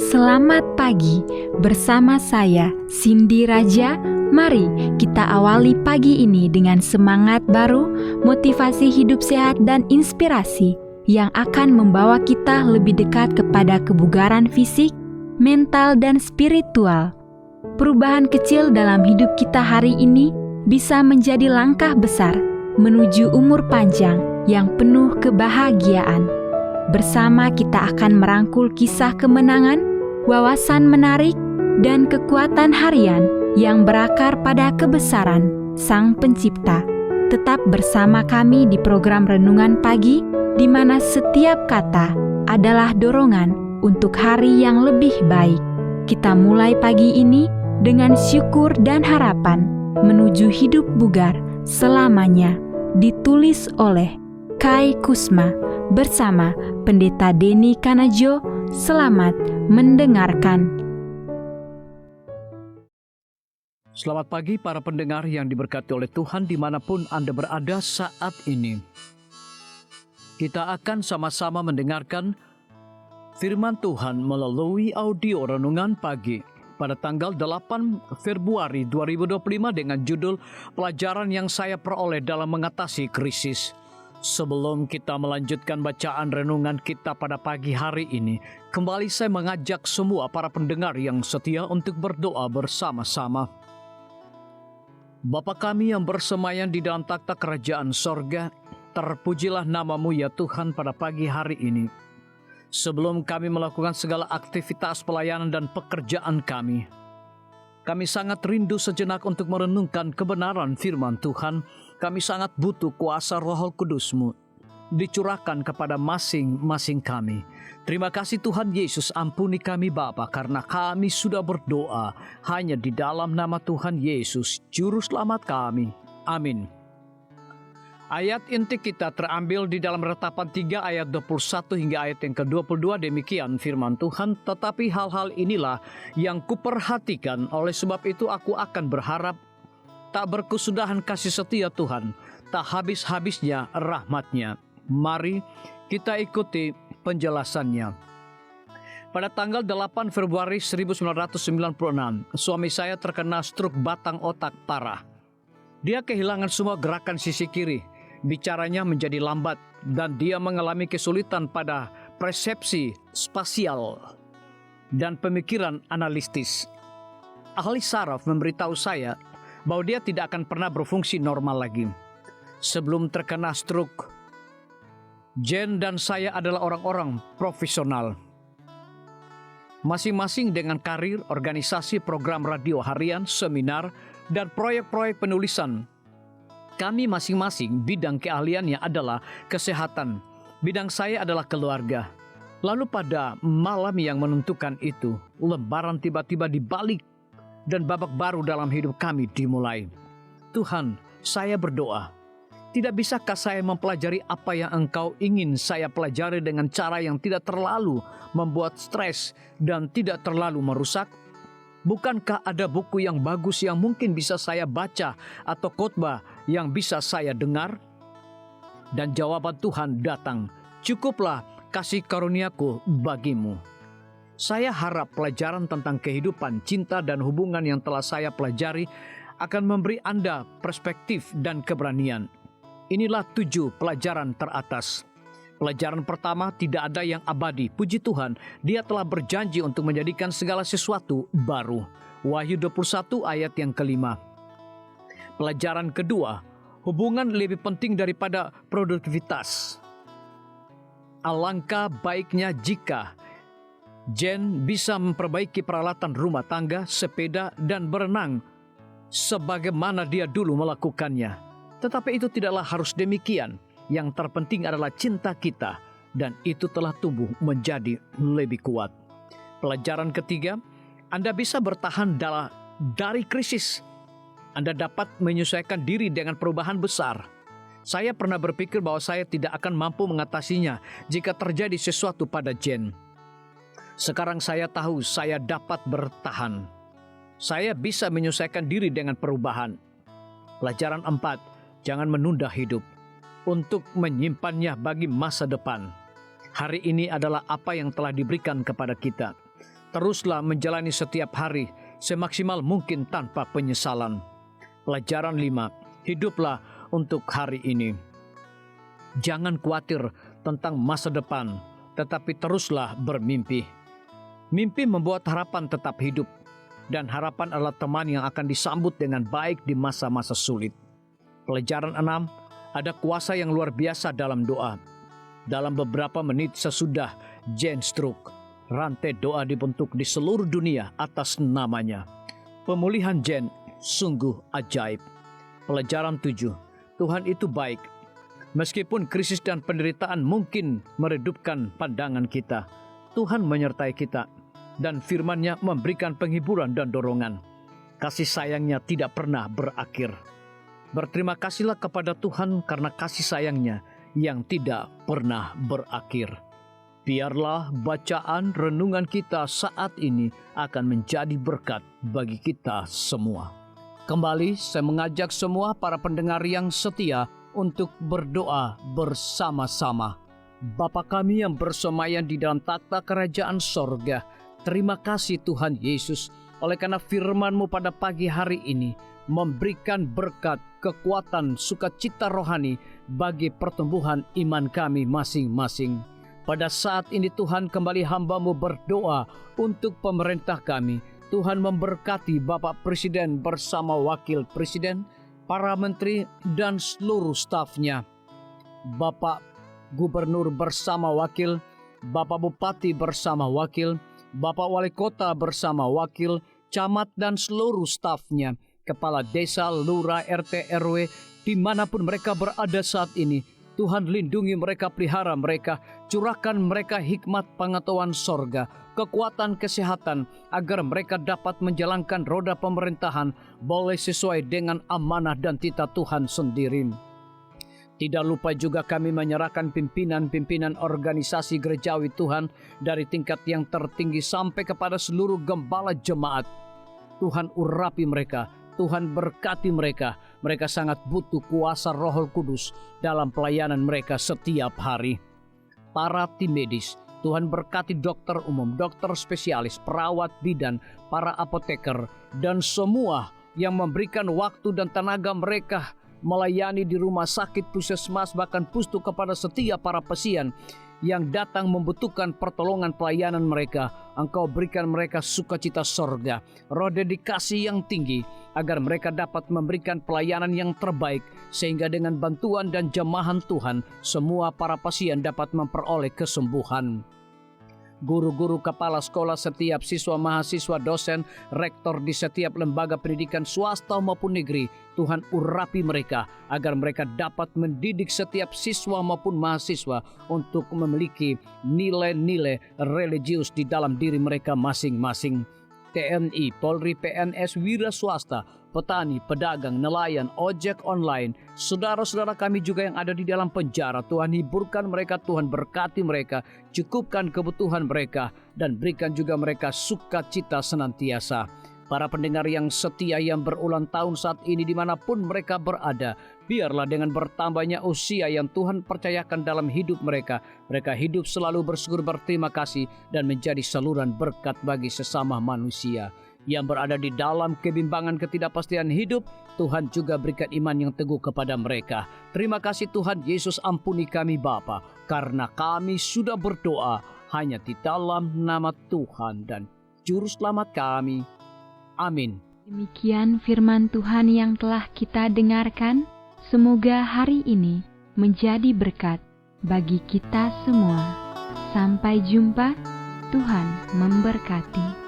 Selamat pagi bersama saya Cindy Raja. Mari kita awali pagi ini dengan semangat baru, motivasi hidup sehat dan inspirasi yang akan membawa kita lebih dekat kepada kebugaran fisik, mental dan spiritual. Perubahan kecil dalam hidup kita hari ini bisa menjadi langkah besar menuju umur panjang yang penuh kebahagiaan. Bersama kita akan merangkul kisah kemenangan, wawasan menarik, dan kekuatan harian yang berakar pada kebesaran Sang Pencipta. Tetap bersama kami di program Renungan Pagi, di mana setiap kata adalah dorongan untuk hari yang lebih baik. Kita mulai pagi ini dengan syukur dan harapan menuju hidup bugar selamanya. Ditulis oleh Kai Kusma bersama Pendeta Denny Kanajo. Selamat mendengarkan. Selamat pagi para pendengar yang diberkati oleh Tuhan dimanapun Anda berada saat ini. Kita akan sama-sama mendengarkan firman Tuhan melalui audio Renungan Pagi pada tanggal 8 Februari 2025 dengan judul Pelajaran yang saya peroleh dalam mengatasi krisis. Sebelum kita melanjutkan bacaan renungan kita pada pagi hari ini, kembali saya mengajak semua para pendengar yang setia untuk berdoa bersama-sama. Bapa kami yang bersemayam di dalam takhta kerajaan sorga, terpujilah nama-Mu ya Tuhan pada pagi hari ini. Sebelum kami melakukan segala aktivitas pelayanan dan pekerjaan kami sangat rindu sejenak untuk merenungkan kebenaran firman Tuhan. Kami sangat butuh kuasa Roh Kudus-Mu dicurahkan kepada masing-masing kami. Terima kasih Tuhan Yesus, ampuni kami Bapa, karena kami sudah berdoa hanya di dalam nama Tuhan Yesus, Juru Selamat kami. Amin. Ayat inti kita terambil di dalam Retapan 3 ayat 21 hingga ayat yang ke-22. Demikian firman Tuhan, tetapi hal-hal inilah yang kuperhatikan, oleh sebab itu aku akan berharap. Tak berkesudahan kasih setia Tuhan, tak habis-habisnya rahmat-Nya. Mari kita ikuti penjelasannya. Pada tanggal 8 Februari 1996, suami saya terkena stroke batang otak parah. Dia kehilangan semua gerakan sisi kiri, bicaranya menjadi lambat, dan dia mengalami kesulitan pada persepsi spasial dan pemikiran analitis. Ahli saraf memberitahu saya bahwa dia tidak akan pernah berfungsi normal lagi. Sebelum terkena stroke, Jen dan saya adalah orang-orang profesional, masing-masing dengan karir, organisasi, program radio harian, seminar, dan proyek-proyek penulisan. Kami masing-masing bidang keahliannya adalah kesehatan. Bidang saya adalah keluarga. Lalu pada malam yang menentukan itu, lembaran tiba-tiba dibalik dan babak baru dalam hidup kami dimulai. Tuhan, saya berdoa, tidak bisakah saya mempelajari apa yang Engkau ingin saya pelajari dengan cara yang tidak terlalu membuat stres dan tidak terlalu merusak? Bukankah ada buku yang bagus yang mungkin bisa saya baca atau khotbah yang bisa saya dengar? Dan jawaban Tuhan datang, cukuplah kasih karuniaku bagimu. Saya harap pelajaran tentang kehidupan, cinta, dan hubungan yang telah saya pelajari akan memberi Anda perspektif dan keberanian. Inilah 7 pelajaran teratas. Pelajaran pertama, tidak ada yang abadi. Puji Tuhan, Dia telah berjanji untuk menjadikan segala sesuatu baru. Wahyu 21 ayat yang ke-5. Pelajaran kedua, hubungan lebih penting daripada produktivitas. Alangkah baiknya jika Jen bisa memperbaiki peralatan rumah tangga, sepeda, dan berenang sebagaimana dia dulu melakukannya. Tetapi itu tidaklah harus demikian. Yang terpenting adalah cinta kita, dan itu telah tumbuh menjadi lebih kuat. Pelajaran ketiga, Anda bisa bertahan dari krisis. Anda dapat menyesuaikan diri dengan perubahan besar. Saya pernah berpikir bahwa saya tidak akan mampu mengatasinya jika terjadi sesuatu pada Jen. Sekarang saya tahu saya dapat bertahan. Saya bisa menyesuaikan diri dengan perubahan. Pelajaran 4, jangan menunda hidup untuk menyimpannya bagi masa depan. Hari ini adalah apa yang telah diberikan kepada kita. Teruslah menjalani setiap hari semaksimal mungkin tanpa penyesalan. Pelajaran 5, hiduplah untuk hari ini. Jangan khawatir tentang masa depan, tetapi teruslah bermimpi. Mimpi membuat harapan tetap hidup, dan harapan adalah teman yang akan disambut dengan baik di masa-masa sulit. Pelajaran 6, ada kuasa yang luar biasa dalam doa. Dalam beberapa menit sesudah Jane stroke, rantai doa dibentuk di seluruh dunia atas namanya. Pemulihan Jane sungguh ajaib. Pelajaran 7, Tuhan itu baik. Meskipun krisis dan penderitaan mungkin meredupkan pandangan kita, Tuhan menyertai kita, dan firman-Nya memberikan penghiburan dan dorongan. Kasih sayang-Nya tidak pernah berakhir. Berterima kasihlah kepada Tuhan karena kasih sayang-Nya yang tidak pernah berakhir. Biarlah bacaan renungan kita saat ini akan menjadi berkat bagi kita semua. Kembali saya mengajak semua para pendengar yang setia untuk berdoa bersama-sama. Bapa kami yang bersemayam di dalam takhta kerajaan sorga, terima kasih Tuhan Yesus, oleh karena firman-Mu pada pagi hari ini memberikan berkat, kekuatan, sukacita rohani bagi pertumbuhan iman kami masing-masing. Pada saat ini Tuhan, kembali hamba-Mu berdoa untuk pemerintah kami. Tuhan memberkati Bapak Presiden bersama Wakil Presiden, para menteri dan seluruh stafnya, Bapak Gubernur bersama wakil, Bapak Bupati bersama wakil, Bapak Wali Kota bersama wakil, camat dan seluruh stafnya, kepala desa, lurah, RT, RW, dimanapun mereka berada saat ini. Tuhan lindungi mereka, pelihara mereka, curahkan mereka hikmat pengetahuan sorga, kekuatan kesehatan, agar mereka dapat menjalankan roda pemerintahan boleh sesuai dengan amanah dan titah Tuhan sendiri. Tidak lupa juga kami menyerahkan pimpinan-pimpinan organisasi gerejawi Tuhan dari tingkat yang tertinggi sampai kepada seluruh gembala jemaat. Tuhan urapi mereka, Tuhan berkati mereka. Mereka sangat butuh kuasa Roh Kudus dalam pelayanan mereka setiap hari. Para tim medis, Tuhan berkati dokter umum, dokter spesialis, perawat bidan, para apoteker, dan semua yang memberikan waktu dan tenaga mereka melayani di rumah sakit, puskesmas, bahkan pustu kepada setiap para pasien yang datang membutuhkan pertolongan pelayanan mereka. Engkau berikan mereka sukacita sorga, roh dedikasi yang tinggi, agar mereka dapat memberikan pelayanan yang terbaik, sehingga dengan bantuan dan jamahan Tuhan, semua para pasien dapat memperoleh kesembuhan. Guru-guru, kepala sekolah, setiap siswa, mahasiswa, dosen, rektor di setiap lembaga pendidikan swasta maupun negeri, Tuhan urapi mereka agar mereka dapat mendidik setiap siswa maupun mahasiswa untuk memiliki nilai-nilai religius di dalam diri mereka masing-masing. TNI, Polri, PNS, wira swasta, petani, pedagang, nelayan, ojek online, saudara-saudara kami juga yang ada di dalam penjara, Tuhan hiburkan mereka, Tuhan berkati mereka, cukupkan kebutuhan mereka, dan berikan juga mereka sukacita senantiasa. Para pendengar yang setia yang berulang tahun saat ini dimanapun mereka berada, biarlah dengan bertambahnya usia yang Tuhan percayakan dalam hidup mereka, mereka hidup selalu bersyukur, berterima kasih, dan menjadi saluran berkat bagi sesama manusia. Yang berada di dalam kebimbangan ketidakpastian hidup, Tuhan juga berikan iman yang teguh kepada mereka. Terima kasih Tuhan Yesus, ampuni kami Bapa, karena kami sudah berdoa hanya di dalam nama Tuhan dan Juru Selamat kami. Amin. Demikian firman Tuhan yang telah kita dengarkan. Semoga hari ini menjadi berkat bagi kita semua. Sampai jumpa. Tuhan memberkati.